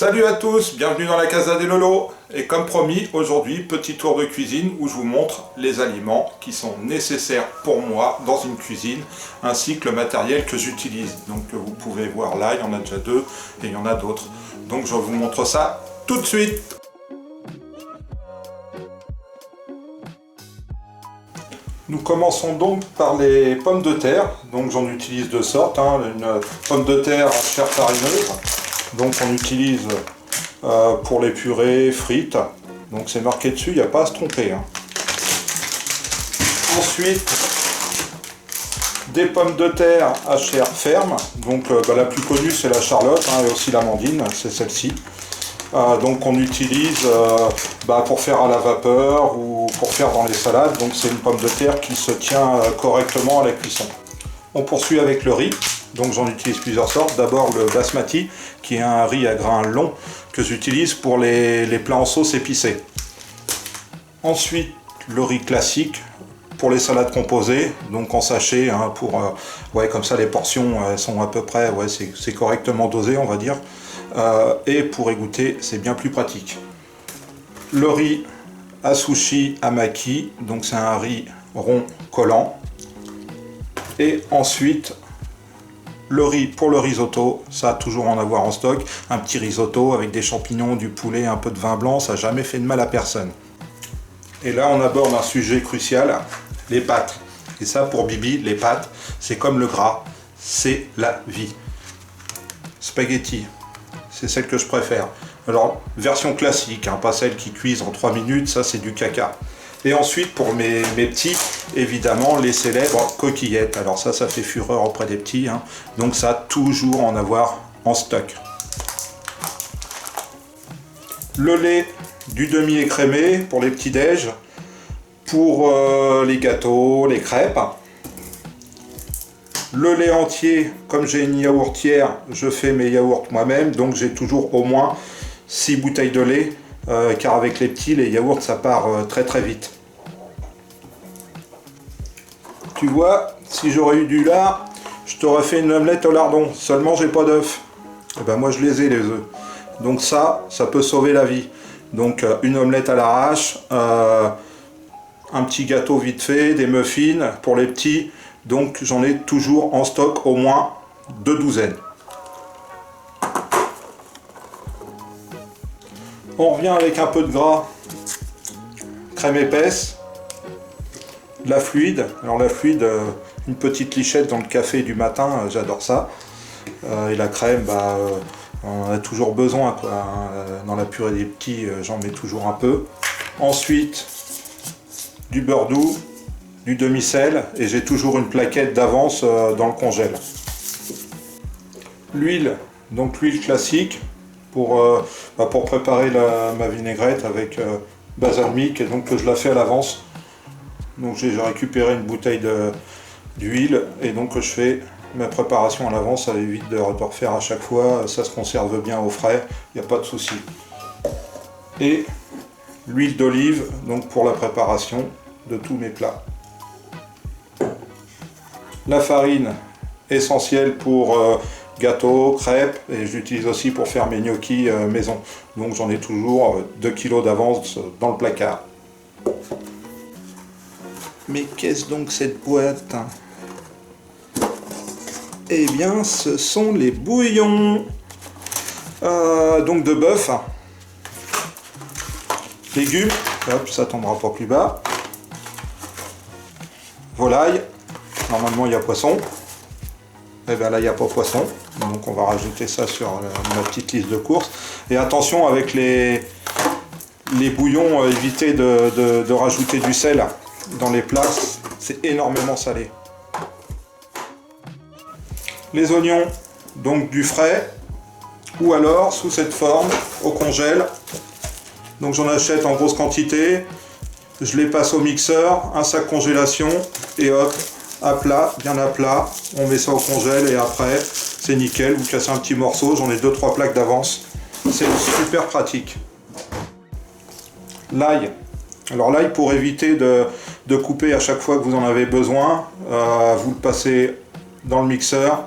Salut à tous, bienvenue dans la Casa des Lolos. Et comme promis, aujourd'hui, petit tour de cuisine où je vous montre les aliments qui sont nécessaires pour moi dans une cuisine, ainsi que le matériel que j'utilise. Donc vous pouvez voir là, il y en a déjà deux et il y en a d'autres. Donc je vous montre ça tout de suite. Nous commençons donc par les pommes de terre. Donc j'en utilise deux sortes, une pomme de terre à chair farineuse. Donc on utilise pour les purées, frites. Donc c'est marqué dessus, il n'y a pas à se tromper. Ensuite, des pommes de terre à chair ferme. Donc la plus connue c'est la Charlotte et aussi l'amandine, c'est celle-ci. Donc on utilise pour faire à la vapeur ou pour faire dans les salades. Donc c'est une pomme de terre qui se tient correctement à la cuisson. On poursuit avec le riz. Donc j'en utilise plusieurs sortes. D'abord le basmati, qui est un riz à grains longs que j'utilise pour les plats en sauce épicée. Ensuite le riz classique pour les salades composées, donc en sachet, comme ça les portions sont à peu près, c'est correctement dosé on va dire. Et pour égoutter c'est bien plus pratique. Le riz à sushi amaki, donc c'est un riz rond collant. Et ensuite le riz pour le risotto, ça toujours en avoir en stock, un petit risotto avec des champignons, du poulet, un peu de vin blanc, ça n'a jamais fait de mal à personne. Et là on aborde un sujet crucial, les pâtes. Et ça pour Bibi, les pâtes, c'est comme le gras, c'est la vie. Spaghetti, c'est celle que je préfère. Alors version classique, pas celle qui cuise en 3 minutes, ça c'est du caca. Et ensuite pour mes petits, évidemment les célèbres coquillettes. Alors ça fait fureur auprès des petits, donc ça toujours en avoir en stock. Le lait du demi-écrémé pour les petits déj, pour les gâteaux, les crêpes. Le lait entier, comme j'ai une yaourtière, je fais mes yaourts moi-même, donc j'ai toujours au moins 6 bouteilles de lait. Car avec les petits, les yaourts ça part très très vite. Tu vois, si j'aurais eu du lard, je t'aurais fait une omelette au lardon, seulement j'ai pas d'œufs. Et ben moi je les ai les œufs. Donc ça peut sauver la vie. Donc une omelette à l'arrache, un petit gâteau vite fait, des muffins pour les petits. Donc j'en ai toujours en stock au moins 2 douzaines. On revient avec un peu de gras, crème épaisse, de la fluide. Alors la fluide, une petite lichette dans le café du matin, j'adore ça. Et la crème, on en a toujours besoin, dans la purée des petits, j'en mets toujours un peu. Ensuite, du beurre doux, du demi-sel, et j'ai toujours une plaquette d'avance dans le congèle. L'huile, donc l'huile classique, pour préparer ma vinaigrette avec balsamique, et donc que je la fais à l'avance. Donc j'ai récupéré une bouteille d'huile et donc je fais ma préparation à l'avance, ça évite de refaire à chaque fois, ça se conserve bien au frais, il n'y a pas de souci. Et l'huile d'olive, donc pour la préparation de tous mes plats. La farine, essentielle pour gâteaux, crêpes, et j'utilise aussi pour faire mes gnocchis maison. Donc j'en ai toujours 2 kg d'avance dans le placard. Mais qu'est-ce donc cette boîte? Eh bien ce sont les bouillons donc de bœuf. Légumes, hop, ça tombera pas plus bas. Volaille, normalement il y a poisson. Et bien là il n'y a pas poisson, donc on va rajouter ça sur ma petite liste de courses. Et attention avec les bouillons, évitez de rajouter du sel dans les plats, c'est énormément salé. Les oignons, donc du frais, ou alors sous cette forme, au congèle. Donc j'en achète en grosse quantité, je les passe au mixeur, un sac congélation, et hop, à plat, bien à plat, on met ça au congèle et après c'est nickel, vous cassez un petit morceau, j'en ai 2-3 plaques d'avance, c'est super pratique. L'ail, alors l'ail pour éviter de couper à chaque fois que vous en avez besoin, vous le passez dans le mixeur,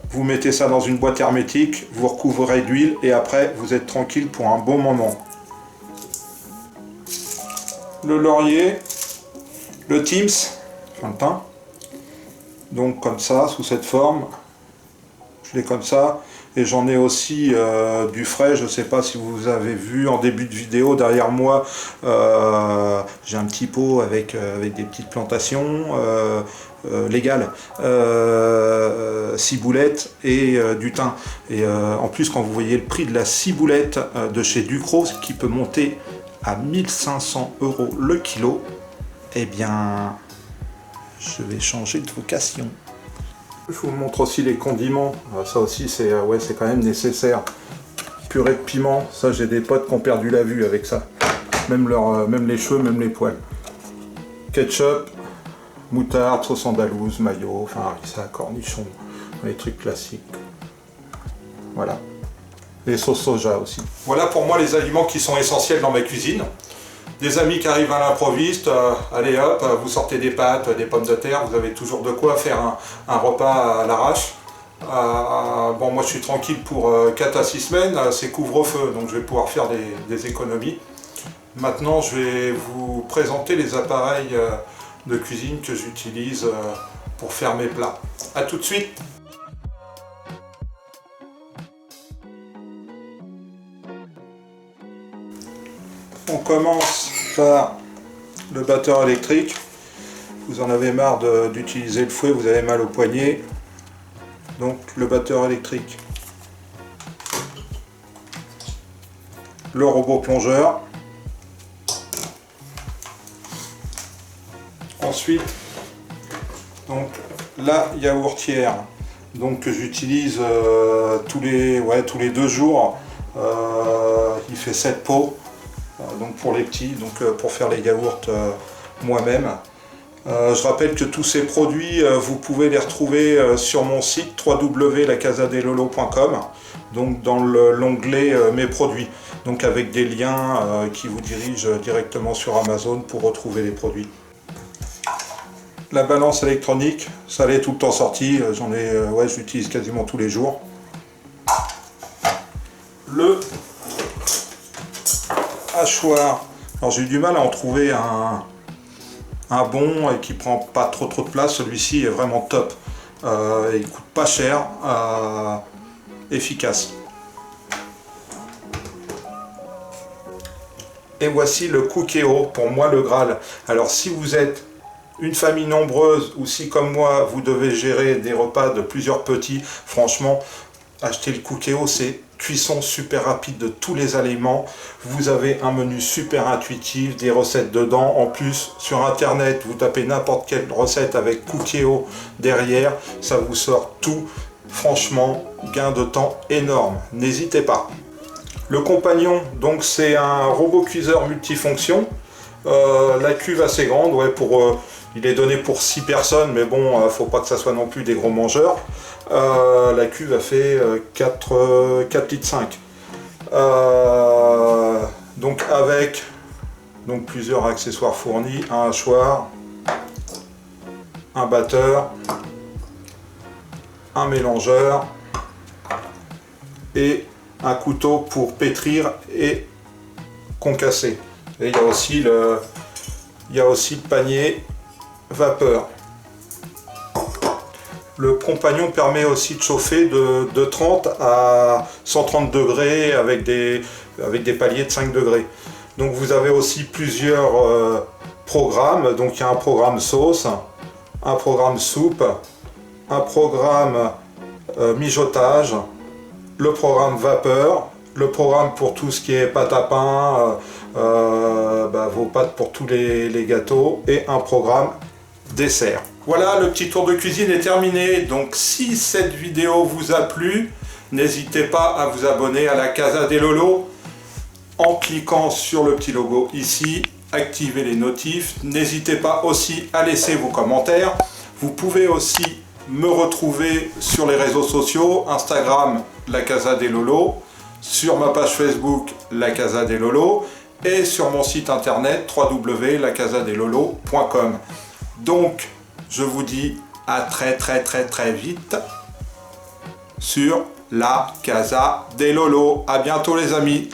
Vous mettez ça dans une boîte hermétique, vous recouvrez d'huile et après vous êtes tranquille pour un bon moment. Le laurier, le Teams, enfin le thym, donc comme ça, sous cette forme, je l'ai comme ça, et j'en ai aussi du frais, je ne sais pas si vous avez vu en début de vidéo, derrière moi, j'ai un petit pot avec des petites plantations légales, ciboulette et du thym. Et en plus, quand vous voyez le prix de la ciboulette de chez Ducros, qui peut monter à 1500 € le kilo, eh bien, je vais changer de vocation. Je vous montre aussi les condiments, ça aussi c'est quand même nécessaire. Purée de piment, ça j'ai des potes qui ont perdu la vue avec ça. Même les cheveux, même les poils. Ketchup, moutarde, sauce andalouse, mayo, enfin harissa, cornichon, les trucs classiques. Voilà. Les sauces soja aussi. Voilà pour moi les aliments qui sont essentiels dans ma cuisine. Des amis qui arrivent à l'improviste, allez hop, vous sortez des pâtes, des pommes de terre, vous avez toujours de quoi faire un repas à l'arrache. Bon, moi je suis tranquille pour 4 à 6 semaines, c'est couvre-feu, donc je vais pouvoir faire des économies. Maintenant je vais vous présenter les appareils de cuisine que j'utilise pour faire mes plats. A tout de suite. On commence par le batteur électrique. Vous en avez marre d'utiliser le fouet, vous avez mal au poignet. Donc le batteur électrique. Le robot plongeur. Ensuite, donc la yaourtière, donc que j'utilise tous les 2 jours. Il fait 7 pots. Donc pour les petits, donc pour faire les yaourts moi-même. Je rappelle que tous ces produits, vous pouvez les retrouver sur mon site www.lacasadelolo.com, donc dans l'onglet mes produits, donc avec des liens qui vous dirigent directement sur Amazon pour retrouver les produits. La balance électronique, ça l'est tout le temps sorti, je l'utilise quasiment tous les jours. Le hachoir, alors j'ai eu du mal à en trouver un bon et qui prend pas trop de place. Celui-ci est vraiment top, il coûte pas cher, efficace. Et voici le Cookéo, pour moi le Graal. Alors si vous êtes une famille nombreuse ou si comme moi vous devez gérer des repas de plusieurs petits, franchement achetez le Cookéo, c'est cuisson super rapide de tous les aliments. Vous avez un menu super intuitif, des recettes dedans. En plus, sur internet, vous tapez n'importe quelle recette avec Cookéo derrière, ça vous sort tout. Franchement, gain de temps énorme. N'hésitez pas. Le compagnon, donc c'est un robot cuiseur multifonction. La cuve assez grande, il est donné pour 6 personnes, mais bon, faut pas que ça soit non plus des gros mangeurs. La cuve a fait 4,5 litres. Donc avec plusieurs accessoires fournis, un hachoir, un batteur, un mélangeur et un couteau pour pétrir et concasser. Et il y a aussi le panier vapeur. Le compagnon permet aussi de chauffer de 30 à 130 degrés avec des paliers de 5 degrés. Donc vous avez aussi plusieurs programmes. Donc il y a un programme sauce, un programme soupe, un programme mijotage, le programme vapeur, le programme pour tout ce qui est pâte à pain, vos pâtes pour tous les gâteaux et un programme dessert. Voilà, le petit tour de cuisine est terminé. Donc si cette vidéo vous a plu, n'hésitez pas à vous abonner à la Casa del Lolo en cliquant sur le petit logo ici, activez les notifs. N'hésitez pas aussi à laisser vos commentaires. Vous pouvez aussi me retrouver sur les réseaux sociaux, Instagram la Casa del Lolo, sur ma page Facebook la Casa del Lolo et sur mon site internet www.lacasadelolo.com. Donc je vous dis à très vite. sur la Casa des Lolos. À bientôt les amis.